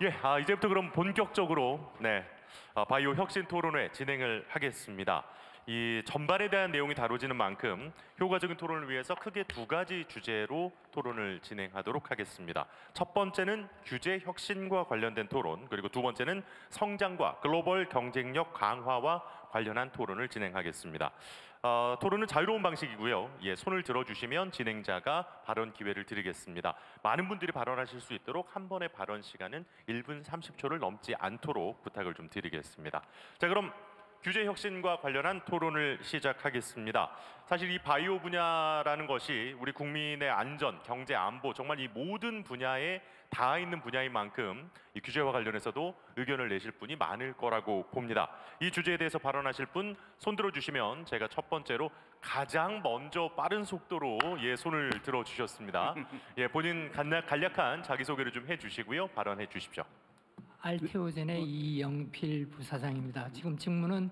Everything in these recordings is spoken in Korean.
예, 이제부터 그럼 본격적으로 바이오 혁신 토론회 진행을 하겠습니다. 이 전반에 대한 내용이 다뤄지는 만큼 효과적인 토론을 위해서 크게 두 가지 주제로 토론을 진행하도록 하겠습니다. 첫 번째는 규제 혁신과 관련된 토론, 그리고 두 번째는 성장과 글로벌 경쟁력 강화와 관련한 토론을 진행하겠습니다. 토론은 자유로운 방식이고요. 예, 손을 들어주시면 진행자가 발언 기회를 드리겠습니다. 많은 분들이 발언하실 수 있도록 한 번의 발언 시간은 1분 30초를 넘지 않도록 부탁을 좀 드리겠습니다. 자, 그럼 규제 혁신과 관련한 토론을 시작하겠습니다. 사실 이 바이오 분야라는 것이 우리 국민의 안전, 경제, 안보 정말 이 모든 분야에 닿아 있는 분야인 만큼 이 규제와 관련해서도 의견을 내실 분이 많을 거라고 봅니다. 이 주제에 대해서 발언하실 분 손 들어주시면 제가 첫 번째로 가장 먼저 빠른 속도로 손을 들어주셨습니다. 본인 간략한 자기소개를 좀 해주시고요. 발언해 주십시오. 알테오젠의 이영필 부사장입니다. 지금 직무는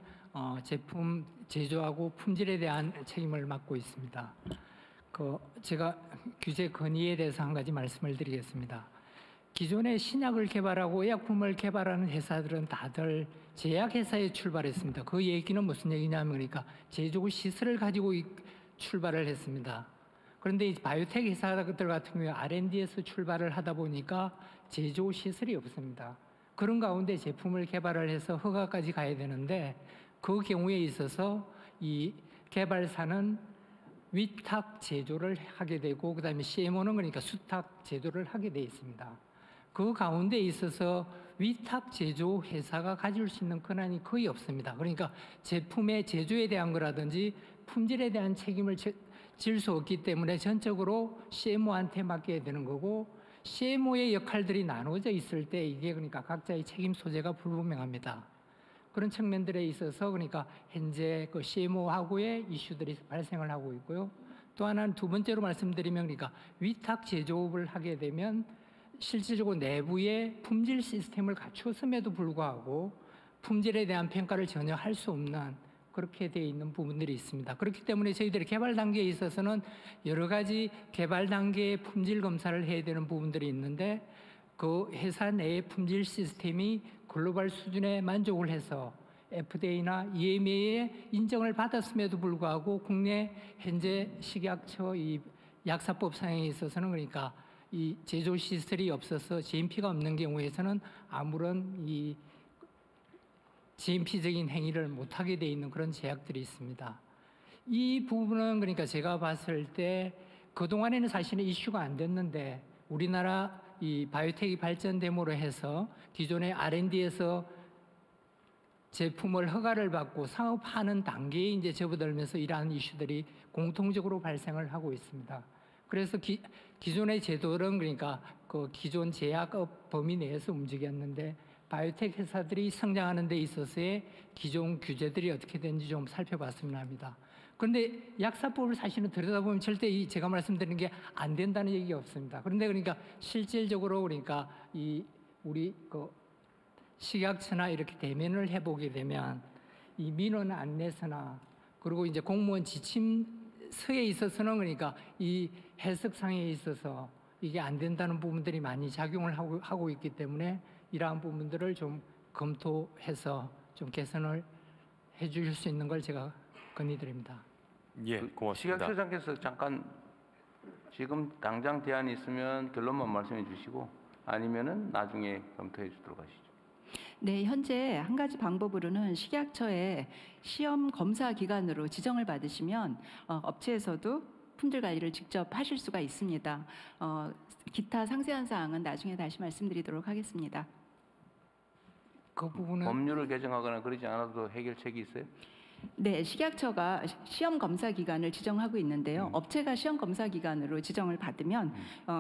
제품 제조하고 품질에 대한 책임을 맡고 있습니다. 제가 규제 건의에 대해서 한 가지 말씀을 드리겠습니다. 기존에 신약을 개발하고 의약품을 개발하는 회사들은 다들 제약회사에 출발했습니다. 그 얘기는 무슨 얘기냐면 그러니까 제조 시설을 가지고 출발을 했습니다. 그런데 이 바이오텍 회사들 같은 경우에 R&D에서 출발을 하다 보니까 제조 시설이 없습니다. 그런 가운데 제품을 개발을 해서 허가까지 가야 되는데 그 경우에 있어서 이 개발사는 위탁 제조를 하게 되고 그다음에 CMO는 그러니까 수탁 제조를 하게 돼 있습니다. 그 가운데 있어서 위탁 제조 회사가 가질 수 있는 권한이 거의 없습니다. 그러니까 제품의 제조에 대한 거라든지 품질에 대한 책임을 질 수 없기 때문에 전적으로 CMO한테 맡겨야 되는 거고 CMO의 역할들이 나눠져 있을 때 이게 그러니까 각자의 책임 소재가 불분명합니다. 그런 측면들에 있어서 그러니까 현재 그 CMO하고의 이슈들이 발생을 하고 있고요. 또 하나는 두 번째로 말씀드리면 그러니까 위탁 제조업을 하게 되면 실질적으로 내부에 품질 시스템을 갖추었음에도 불구하고 품질에 대한 평가를 전혀 할 수 없는 그렇게 되어 있는 부분들이 있습니다. 그렇기 때문에 저희들이 개발 단계에 있어서는 여러 가지 개발 단계의 품질 검사를 해야 되는 부분들이 있는데 그 회사 내의 품질 시스템이 글로벌 수준에 만족을 해서 FDA나 EMA의 인정을 받았음에도 불구하고 국내 현재 식약처 이 약사법상에 있어서는 그러니까 이 제조 시설이 없어서 GMP가 없는 경우에서는 아무런 이 GMP적인 행위를 못하게 돼 있는 그런 제약들이 있습니다. 이 부분은 그러니까 제가 봤을 때 그동안에는 사실은 이슈가 안 됐는데 우리나라 이 바이오텍이 발전됨으로 해서 기존의 R&D에서 제품을 허가를 받고 사업하는 단계에 이제 접어들면서 이러한 이슈들이 공통적으로 발생을 하고 있습니다. 그래서 기존의 제도는 그러니까 그 기존 제약업 범위 내에서 움직였는데 바이오텍 회사들이 성장하는 데 있어서의 기존 규제들이 어떻게 되는지 좀 살펴봤으면 합니다. 그런데 약사법을 사실은 들여다보면 절대 제가 말씀드리는 게 안 된다는 얘기가 없습니다. 그런데 그러니까 실질적으로 그러니까 우리 그 식약처나 이렇게 대면을 해보게 되면 이 민원 안내서나 그리고 이제 공무원 지침서에 있어서는 그러니까 이 해석상에 있어서 이게 안 된다는 부분들이 많이 작용을 하고 있기 때문에 이러한 부분들을 좀 검토해서 좀 개선을 해 주실 수 있는 걸 제가 건의드립니다. 예, 고맙습니다. 식약처장께서 잠깐 지금 당장 대안이 있으면 결론만 말씀해 주시고 아니면은 나중에 검토해 주도록 하시죠. 네, 현재 한 가지 방법으로는 식약처의 시험 검사 기관으로 지정을 받으시면 업체에서도 품질 관리를 직접 하실 수가 있습니다. 기타 상세한 사항은 나중에 다시 말씀드리도록 하겠습니다. 그 부분은 법률을 개정하거나 그러지 않아도 해결책이 있어요? 네, 식약처가 시험 검사 기관을 지정하고 있는데요. 업체가 시험 검사 기관으로 지정을 받으면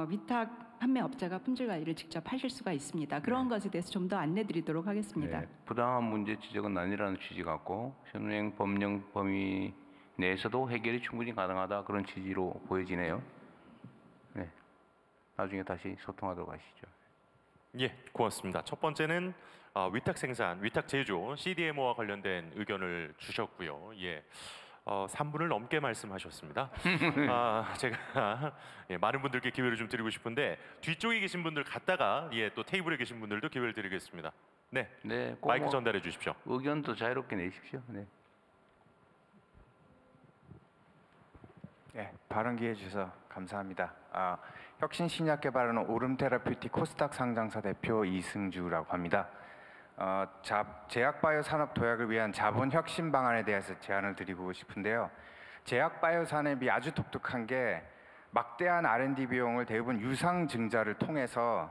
위탁 판매 업자가 품질 관리를 직접 하실 수가 있습니다. 그런 것에 대해서 좀 더 안내드리도록 하겠습니다. 네, 부당한 문제 지적은 아니라는 취지 같고 현행 법령 범위 내에서도 해결이 충분히 가능하다 그런 취지로 보여지네요. 네, 나중에 다시 소통하도록 하시죠. 예, 고맙습니다. 첫 번째는 위탁 생산, 위탁 제조, CDMO와 관련된 의견을 주셨고요. 예, 3분을 넘게 말씀하셨습니다. 제가 많은 분들께 기회를 좀 드리고 싶은데 뒤쪽에 계신 분들 갔다가 또 테이블에 계신 분들도 기회를 드리겠습니다. 네, 네, 꼭 마이크 뭐 전달해 주십시오. 의견도 자유롭게 내십시오. 네. 네, 발언 기회 주셔서 감사합니다. 혁신신약개발은 오름테라퓨틱 코스닥 상장사 대표 이승주라고 합니다. 제약바이오 산업 도약을 위한 자본 혁신 방안에 대해서 제안을 드리고 싶은데요. 제약바이오 산업이 아주 독특한 게 막대한 R&D 비용을 대부분 유상증자를 통해서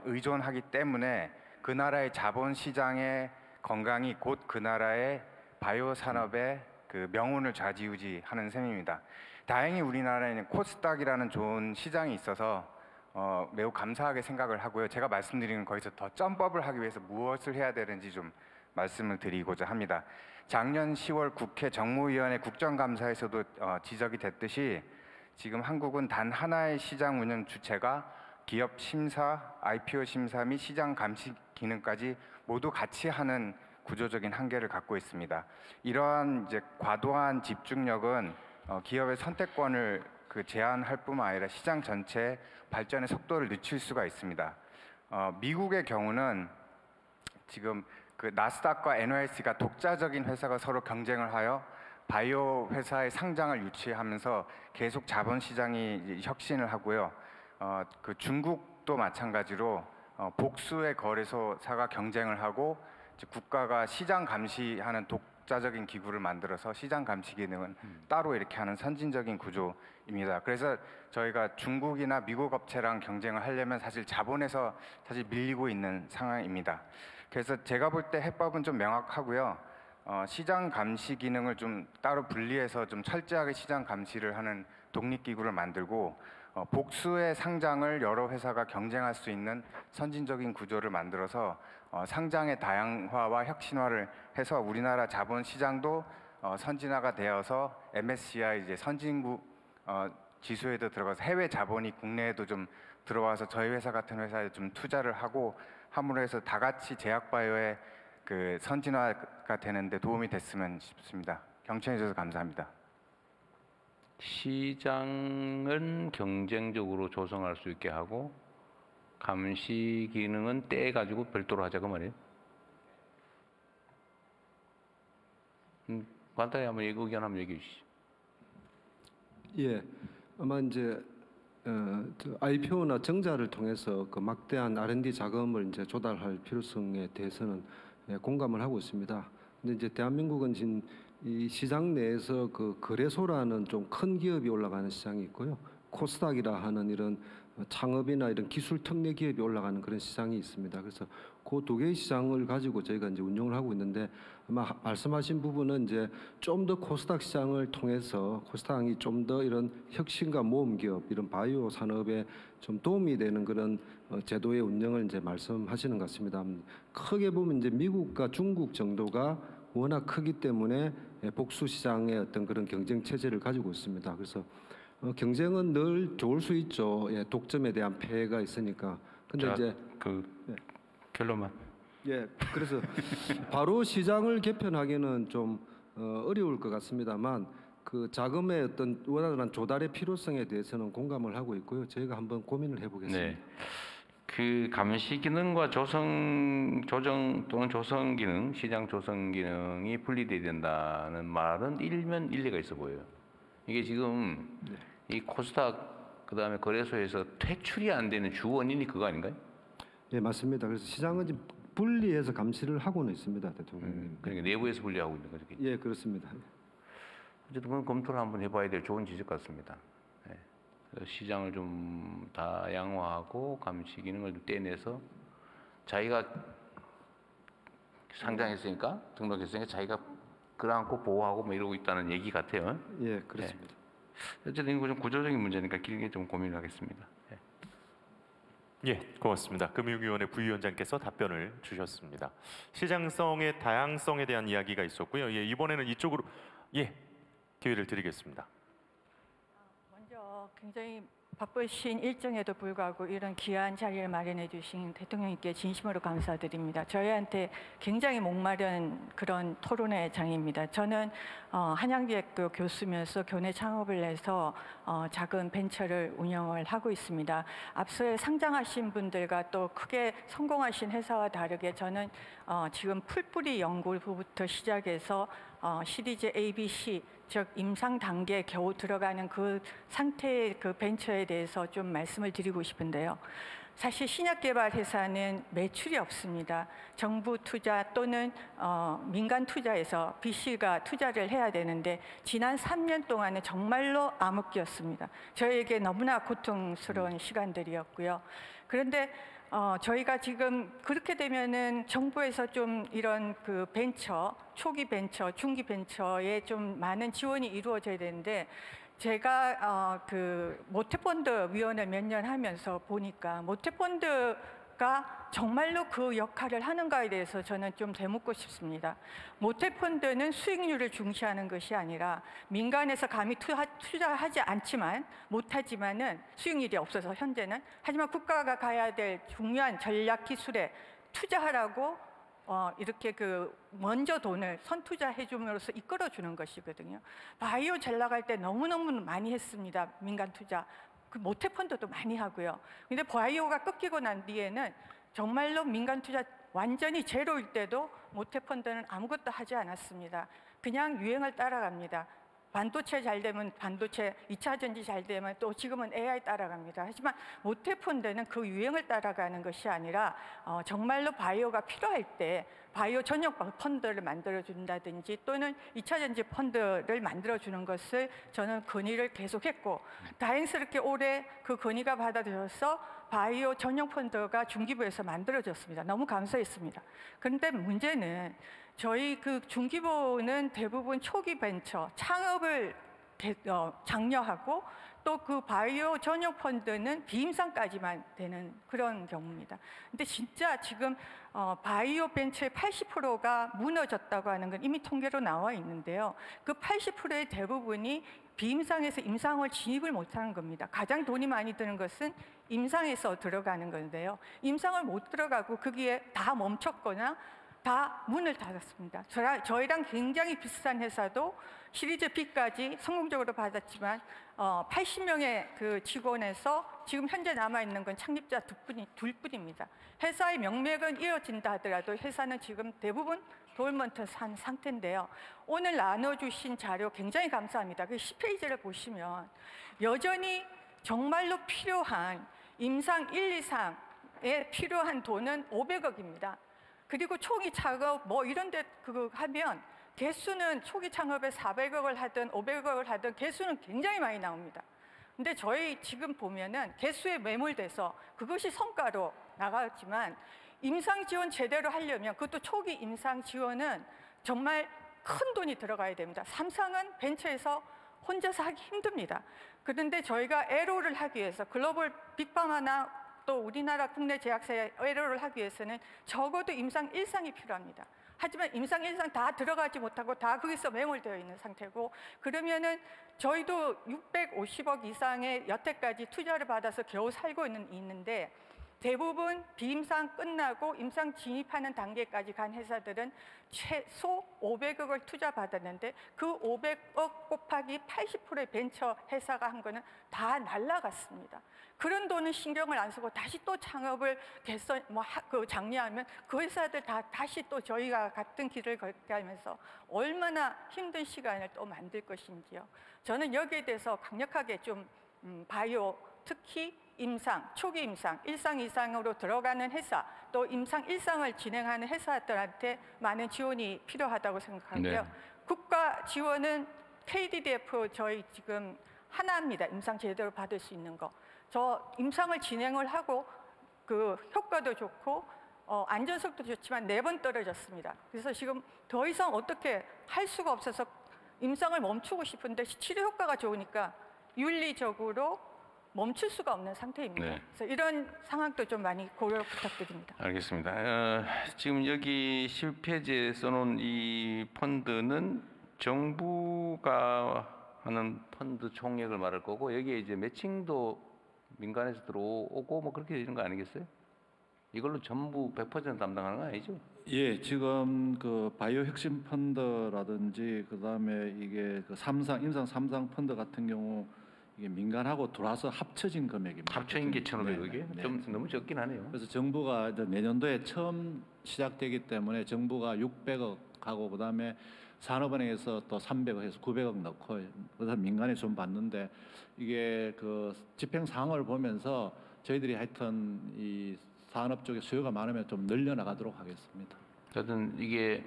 의존하기 때문에 그 나라의 자본 시장의 건강이 곧 그 나라의 바이오 산업의 그 명운을 좌지우지하는 셈입니다. 다행히 우리나라에는 코스닥이라는 좋은 시장이 있어서 매우 감사하게 생각을 하고요. 제가 말씀드리는 거기서 더 점법을 하기 위해서 무엇을 해야 되는지 좀 말씀을 드리고자 합니다. 작년 10월 국회 정무위원회 국정감사에서도 지적이 됐듯이 지금 한국은 단 하나의 시장 운영 주체가 기업 심사, IPO 심사 및 시장 감시 기능까지 모두 같이 하는 구조적인 한계를 갖고 있습니다. 이러한 과도한 집중력은 기업의 선택권을 제한할 뿐만 아니라 시장 전체의 발전의 속도를 늦출 수가 있습니다. 미국의 경우는 지금 나스닥과 NYSE가 독자적인 회사가 서로 경쟁을 하여 바이오 회사의 상장을 유치하면서 계속 자본 시장이 혁신을 하고요. 중국도 마찬가지로 복수의 거래소사가 경쟁을 하고 국가가 시장 감시하는 독자적인 기구를 만들어서 시장 감시 기능은 따로 이렇게 하는 선진적인 구조입니다. 그래서 저희가 중국이나 미국 업체랑 경쟁을 하려면 사실 자본에서 밀리고 있는 상황입니다. 그래서 제가 볼 때 해법은 좀 명확하고요. 시장 감시 기능을 좀 따로 분리해서 좀 철저하게 시장 감시를 하는 독립기구를 만들고 복수의 상장을 여러 회사가 경쟁할 수 있는 선진적인 구조를 만들어서 상장의 다양화와 혁신화를 해서 우리나라 자본 시장도 선진화가 되어서 MSCI 선진국 지수에도 들어가서 해외 자본이 국내에도 좀 들어와서 저희 회사 같은 회사에 좀 투자를 하고 함으로 해서 다 같이 제약바이오의 선진화가 되는데 도움이 됐으면 싶습니다. 경청해 주셔서 감사합니다. 시장은 경쟁적으로 조성할 수 있게 하고 감시 기능은 떼 가지고 별도로 하자 그 말이에요. 간단히 한번 의견 한번 얘기해 주시죠. 예, 아마 이제 IPO나 정자를 통해서 그 막대한 R&D 자금을 이제 조달할 필요성에 대해서는 공감을 하고 있습니다. 근데 이제 대한민국은 지금 이 시장 내에서 그 거래소라는 좀 큰 기업이 올라가는 시장이 있고요. 코스닥이라 하는 이런 창업이나 이런 기술 특례 기업이 올라가는 그런 시장이 있습니다. 그래서 그 두 개의 시장을 가지고 저희가 이제 운영을 하고 있는데 아마 말씀하신 부분은 이제 좀 더 코스닥 시장을 통해서 코스닥이 좀 더 이런 혁신과 모험 기업 이런 바이오 산업에 좀 도움이 되는 그런 제도의 운영을 이제 말씀하시는 것 같습니다. 크게 보면 이제 미국과 중국 정도가 워낙 크기 때문에 복수 시장의 어떤 그런 경쟁 체제를 가지고 있습니다. 그래서 경쟁은 늘 좋을 수 있죠. 독점에 대한 폐해가 있으니까. 근데 자, 이제 결론만. 그래서 바로 시장을 개편하기는 좀 어려울 것 같습니다만 그 자금의 어떤 원활한 조달의 필요성에 대해서는 공감을 하고 있고요. 저희가 한번 고민을 해보겠습니다. 네. 그 감시 기능과 조정 또는 조성 기능, 시장 조성 기능이 분리돼야 된다는 말은 일면 일리가 있어 보여요. 이게 지금 이 코스닥 그다음에 거래소에서 퇴출이 안 되는 주 원인이 그거 아닌가요? 네, 맞습니다. 그래서 시장은 지금 분리해서 감시를 하고는 있습니다, 대통령님. 그러니까 내부에서 분리하고 있는 거죠. 예, 그렇습니다. 어쨌든 그건 검토를 한번 해봐야 될 좋은 지적 같습니다. 네. 그래서 시장을 좀 다양화하고 감시 기능을 좀 떼내서 자기가 상장했으니까 등록했으니까 자기가 끌어안고 보호하고 뭐 이러고 있다는 얘기 같아요. 예, 그렇습니다. 네. 어쨌든 이거 좀 구조적인 문제니까 길게 좀 고민을 하겠습니다. 네. 예, 고맙습니다. 금융위원회 부위원장께서 답변을 주셨습니다. 시장성의 다양성에 대한 이야기가 있었고요. 이번에는 이쪽으로 기회를 드리겠습니다. 먼저 굉장히 바쁘신 일정에도 불구하고 이런 귀한 자리를 마련해 주신 대통령님께 진심으로 감사드립니다. 저희한테 굉장히 목마른 그런 토론회장입니다. 저는 한양대학교 교수면서 교내 창업을 해서 작은 벤처를 운영을 하고 있습니다. 앞서에 상장하신 분들과 또 크게 성공하신 회사와 다르게 저는 지금 풀뿌리 연구부터 시작해서 시리즈 ABC 즉 임상 단계에 겨우 들어가는 그 상태의 그 벤처에 대해서 좀 말씀을 드리고 싶은데요. 사실 신약개발 회사는 매출이 없습니다. 정부 투자 또는 민간 투자에서 VC가 투자를 해야 되는데 지난 3년 동안은 정말로 암흑기였습니다. 저희에게 너무나 고통스러운 시간들이었고요. 그런데 저희가 지금 그렇게 되면은 정부에서 좀 이런 그 벤처, 초기 벤처, 중기 벤처에 좀 많은 지원이 이루어져야 되는데 제가 그 모태펀드 위원을 몇 년 하면서 보니까 모태펀드가 정말로 그 역할을 하는가에 대해서 저는 좀 되묻고 싶습니다. 모태펀드는 수익률을 중시하는 것이 아니라 민간에서 감히 투자하지 않지만 못하지만은 수익률이 없어서 현재는 하지만 국가가 가야 될 중요한 전략 기술에 투자하라고 이렇게 그 먼저 돈을 선투자해 줌으로써 이끌어 주는 것이거든요. 바이오 잘 나갈 때 너무너무 많이 했습니다. 민간 투자. 그 모태펀드도 많이 하고요. 근데 바이오가 꺾이고 난 뒤에는 정말로 민간 투자 완전히 제로일 때도 모태펀드는 아무것도 하지 않았습니다. 그냥 유행을 따라갑니다. 반도체 잘 되면 반도체, 2차 전지 잘 되면 또 지금은 AI 따라갑니다. 하지만 모태펀드는 그 유행을 따라가는 것이 아니라 정말로 바이오가 필요할 때 바이오 전용 펀드를 만들어준다든지 또는 2차 전지 펀드를 만들어주는 것을 저는 건의를 계속했고 다행스럽게 올해 그 건의가 받아들여서 바이오 전용 펀드가 중기부에서 만들어졌습니다. 너무 감사했습니다. 그런데 문제는 저희 그 중기부는 대부분 초기 벤처, 창업을 장려하고 또 그 바이오 전용 펀드는 비임상까지만 되는 그런 경우입니다. 근데 진짜 지금 바이오 벤처의 80%가 무너졌다고 하는 건 이미 통계로 나와 있는데요. 그 80%의 대부분이 비임상에서 임상을 진입을 못하는 겁니다. 가장 돈이 많이 드는 것은 임상에서 들어가는 건데요. 임상을 못 들어가고 거기에 다 멈췄거나 다 문을 닫았습니다. 저희랑 굉장히 비슷한 회사도 시리즈 B까지 성공적으로 받았지만 80명의 그 직원에서 지금 현재 남아있는 건 창립자 둘뿐입니다. 회사의 명맥은 이어진다 하더라도 회사는 지금 대부분 돌먼트 산 상태인데요. 오늘 나눠주신 자료 굉장히 감사합니다. 그 10페이지를 보시면 여전히 정말로 필요한 임상 1, 2상에 필요한 돈은 500억입니다. 그리고 초기 창업 뭐 이런 데 그거 하면 개수는 초기 창업에 400억을 하든 500억을 하든 개수는 굉장히 많이 나옵니다. 근데 저희 지금 보면은 개수에 매몰돼서 그것이 성과로 나갔지만 임상 지원 제대로 하려면 그것도 초기 임상 지원은 정말 큰 돈이 들어가야 됩니다. 3상은 벤처에서 혼자서 하기 힘듭니다. 그런데 저희가 에로를 하기 위해서 글로벌 빅파마나 또 우리나라 국내 제약사에 에로를 하기 위해서는 적어도 임상 1상이 필요합니다. 하지만 임상 1상 다 들어가지 못하고 다 거기서 매몰되어 있는 상태고 그러면은 저희도 650억 이상의 여태까지 투자를 받아서 겨우 살고 있는데 대부분 비임상 끝나고 임상 진입하는 단계까지 간 회사들은 최소 500억을 투자받았는데 그 500억 곱하기 80%의 벤처 회사가 한 거는 다 날라갔습니다. 그런 돈은 신경을 안 쓰고 다시 또 창업을 장려하면 그 회사들 다시 또 저희가 같은 길을 걷게 하면서 얼마나 힘든 시간을 또 만들 것인지요. 저는 여기에 대해서 강력하게 좀 바이오 특히 임상, 초기 임상, 1상, 2상으로 들어가는 회사, 또 임상 1상을 진행하는 회사들한테 많은 지원이 필요하다고 생각하고요. 네. 국가 지원은 KDDF 저희 지금 하나입니다. 임상 제대로 받을 수 있는 거. 저 임상을 진행을 하고 그 효과도 좋고 안전성도 좋지만 4번 떨어졌습니다. 그래서 지금 더 이상 어떻게 할 수가 없어서 임상을 멈추고 싶은데 치료 효과가 좋으니까 윤리적으로 멈출 수가 없는 상태입니다. 네. 그래서 이런 상황도 좀 많이 고려 부탁드립니다. 알겠습니다. 지금 여기 10페이지에 써놓은 이 펀드는 정부가 하는 펀드 총액을 말할 거고 여기에 이제 매칭도 민간에서 들어오고 뭐 그렇게 되는 거 아니겠어요? 이걸로 전부 100% 담당하는 거 아니죠? 예, 지금 그 바이오 혁신 펀드라든지 그다음에 이게 그 임상 3상 펀드 같은 경우 이게 민간하고 들어와서 합쳐진 금액입니다. 합쳐인 게 1,500 네, 이게 네. 좀 너무 적긴 하네요. 그래서 정부가 이제 내년도에 처음 시작되기 때문에 정부가 600억 하고 그다음에 산업은행에서 또 300억 해서 900억 넣고 그래서 민간에 좀 받는데 이게 그 집행 사항을 보면서 저희들이 하여튼 이 산업 쪽에 수요가 많으면 좀 늘려나가도록 하겠습니다. 하여튼 이게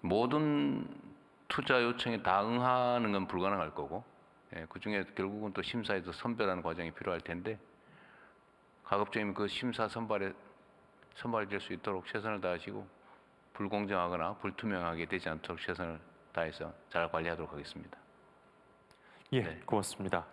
모든 투자 요청에 다 응하는 건 불가능할 거고 그 중에 결국은 또 심사에서 선별하는 과정이 필요할 텐데 가급적이면 그 심사 선발될 수 있도록 최선을 다하시고 불공정하거나 불투명하게 되지 않도록 최선을 다해서 잘 관리하도록 하겠습니다. 예, 네. 고맙습니다.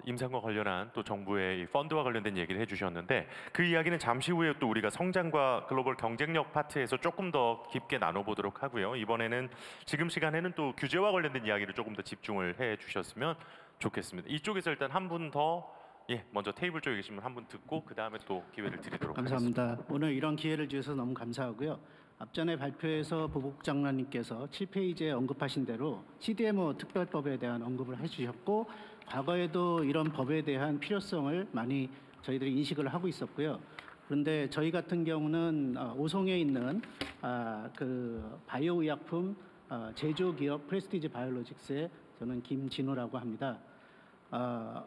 임상과 관련한 또 정부의 이 펀드와 관련된 얘기를 해주셨는데 그 이야기는 잠시 후에 또 우리가 성장과 글로벌 경쟁력 파트에서 조금 더 깊게 나눠보도록 하고요. 이번에는 지금 시간에는 또 규제와 관련된 이야기를 조금 더 집중을 해주셨으면 좋겠습니다. 이쪽에서 일단 한 분 더 먼저 테이블 쪽에 계신 분 한 분 듣고 그 다음에 또 기회를 드리도록 하겠습니다. 감사합니다. 오늘 이런 기회를 주셔서 너무 감사하고요. 앞전에 발표에서 보복장관님께서 7페이지에 언급하신 대로 CDMO 특별법에 대한 언급을 해주셨고 과거에도 이런 법에 대한 필요성을 많이 저희들이 인식을 하고 있었고요. 그런데 저희 같은 경우는 오송에 있는 그 바이오 의약품 제조기업 프레스티지 바이오로직스의 저는 김진호라고 합니다.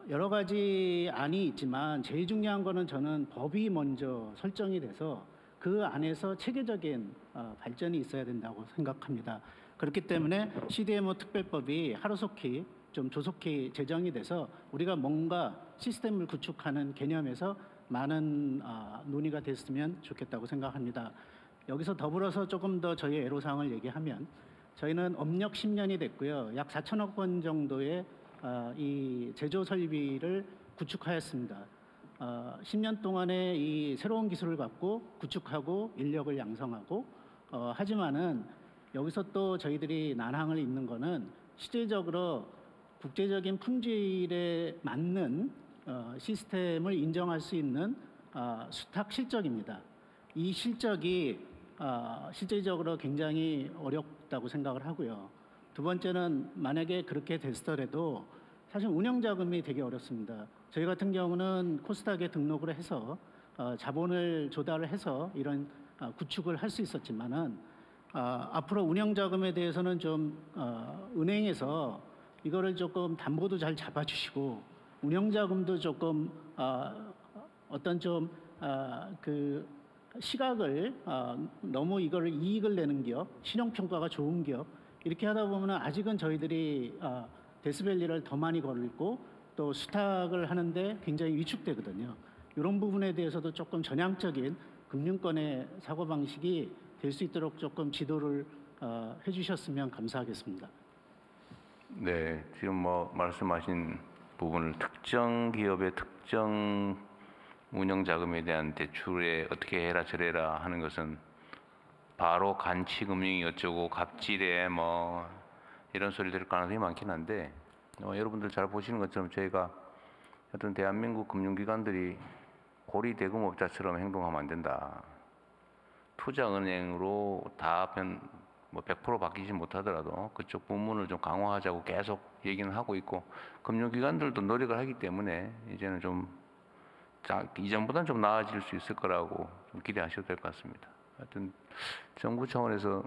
여러 가지 안이 있지만 제일 중요한 거는 저는 법이 먼저 설정이 돼서 그 안에서 체계적인 발전이 있어야 된다고 생각합니다. 그렇기 때문에 CDMO 특별법이 하루속히 좀 조속히 제정이 돼서 우리가 뭔가 시스템을 구축하는 개념에서 많은 논의가 됐으면 좋겠다고 생각합니다. 여기서 더불어서 조금 더 저희 애로사항을 얘기하면 저희는 업력 10년이 됐고요. 약 4천억 원 정도의 이 제조 설비를 구축하였습니다. 10년 동안에 이 새로운 기술을 갖고 구축하고 인력을 양성하고 하지만은 여기서 또 저희들이 난항을 잇는 거는 실질적으로 국제적인 품질에 맞는 시스템을 인정할 수 있는 수탁 실적입니다. 이 실적이 실질적으로 굉장히 어렵다고 생각을 하고요. 두 번째는 만약에 그렇게 됐더라도 사실 운영 자금이 되게 어렵습니다. 저희 같은 경우는 코스닥에 등록을 해서 자본을 조달을 해서 이런 구축을 할 수 있었지만은 앞으로 운영 자금에 대해서는 좀 은행에서 이거를 조금 담보도 잘 잡아주시고 운영 자금도 조금 어떤 좀 그 시각을 너무 이거를 이익을 내는 기업, 신용 평가가 좋은 기업 이렇게 하다 보면 아직은 저희들이 데스밸리를 더 많이 걸고 또 수탁을 하는데 굉장히 위축되거든요. 이런 부분에 대해서도 조금 전향적인 금융권의 사고방식이 될 수 있도록 조금 지도를 해주셨으면 감사하겠습니다. 네, 지금 뭐 말씀하신 부분을 특정 기업의 특정 운영 자금에 대한 대출에 어떻게 해라 저래라 하는 것은 바로 간치 금융이 어쩌고 갑질에 뭐 이런 소리 들을 가능성이 많긴 한데 여러분들 잘 보시는 것처럼 저희가 하여튼 대한민국 금융기관들이 고리대금업자처럼 행동하면 안 된다. 투자은행으로 다 뭐 100% 바뀌지 못하더라도 그쪽 부문을 좀 강화하자고 계속 얘기는 하고 있고 금융기관들도 노력을 하기 때문에 이제는 좀 이전보다는 좀 나아질 수 있을 거라고 좀 기대하셔도 될 것 같습니다. 하여튼 정부 차원에서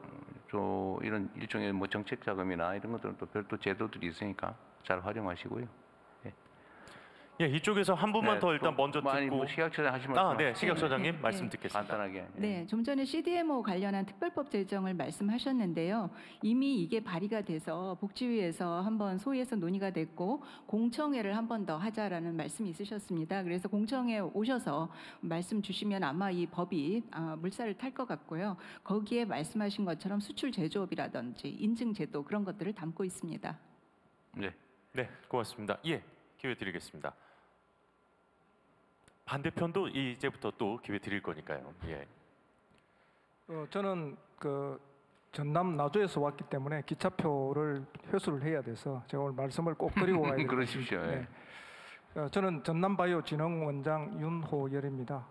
이런 일종의 뭐 정책 자금이나 이런 것들은 또 별도 제도들이 있으니까 잘 활용하시고요. 예, 이쪽에서 한 분만 네, 더 일단 먼저 많이 듣고 뭐 식약처장 하신 말씀 네, 식약처장님 네, 말씀 네. 듣겠습니다. 간단하게. 네, 좀 전에 CDMO 관련한 특별법 제정을 말씀하셨는데요. 이미 이게 발의가 돼서 복지위에서 한번 소위에서 논의가 됐고 공청회를 한 번 더 하자라는 말씀이 있으셨습니다. 그래서 공청회 오셔서 말씀 주시면 아마 이 법이 물살을 탈 것 같고요. 거기에 말씀하신 것처럼 수출 제조업이라든지 인증 제도 그런 것들을 담고 있습니다. 네. 네, 고맙습니다. 예, 기회 드리겠습니다. 반대편도 이제부터 또 기회 드릴 거니까요. 예. 저는 그 전남 나주에서 왔기 때문에 기차표를 회수를 해야 돼서 제가 오늘 말씀을 꼭 드리고 가야 됩니다. 그러십시오. 예. 저는 전남바이오진흥원장 윤호열입니다.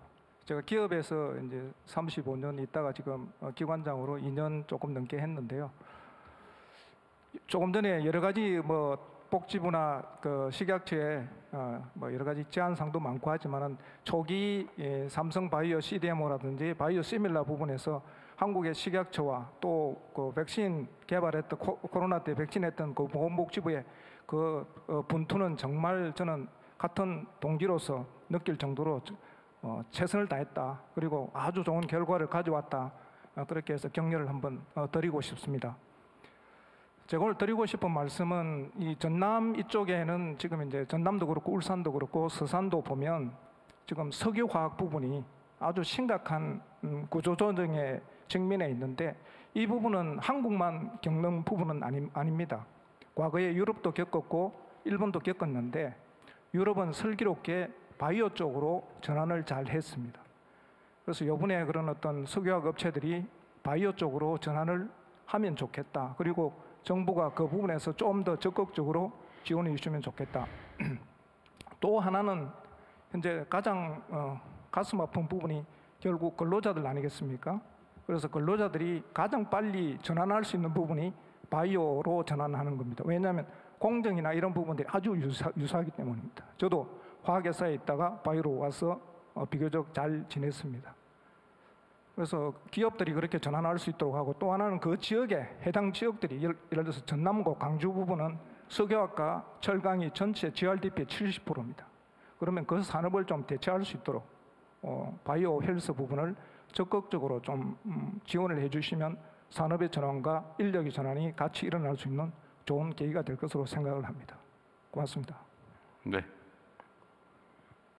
제가 기업에서 이제 35년 있다가 지금 기관장으로 2년 조금 넘게 했는데요. 조금 전에 여러 가지 뭐 복지부나 그 식약처에 뭐 여러 가지 제안상도 많고 하지만은 초기 삼성 바이오 CDMO라든지 바이오 시밀라 부분에서 한국의 식약처와 또 그 백신 개발했던 코로나 때 백신했던 그 보건복지부의 그 분투는 정말 저는 같은 동지로서 느낄 정도로 최선을 다했다. 그리고 아주 좋은 결과를 가져왔다. 그렇게 해서 격려를 한번 드리고 싶습니다. 제가 오늘 드리고 싶은 말씀은 이 전남 이쪽에는 지금 이제 전남도 그렇고 울산도 그렇고 서산도 보면 지금 석유화학 부분이 아주 심각한 구조조정의 측면에 있는데 이 부분은 한국만 겪는 부분은 아닙니다. 과거에 유럽도 겪었고 일본도 겪었는데 유럽은 슬기롭게 바이오 쪽으로 전환을 잘 했습니다. 그래서 이번에 그런 어떤 석유화학 업체들이 바이오 쪽으로 전환을 하면 좋겠다. 그리고 정부가 그 부분에서 좀 더 적극적으로 지원해 주시면 좋겠다. 또 하나는 현재 가장 가슴 아픈 부분이 결국 근로자들 아니겠습니까? 그래서 근로자들이 가장 빨리 전환할 수 있는 부분이 바이오로 전환하는 겁니다. 왜냐하면 공정이나 이런 부분들이 아주 유사하기 때문입니다. 저도 화학회사에 있다가 바이오로 와서 비교적 잘 지냈습니다. 그래서 기업들이 그렇게 전환할 수 있도록 하고 또 하나는 그 지역에 해당 지역들이 예를 들어서 전남고 강주 부분은 석유화과 철강이 전체 GRDP의 70%입니다. 그러면 그 산업을 좀 대체할 수 있도록 바이오 헬스 부분을 적극적으로 좀 지원을 해주시면 산업의 전환과 인력의 전환이 같이 일어날 수 있는 좋은 계기가 될 것으로 생각을 합니다. 고맙습니다. 네.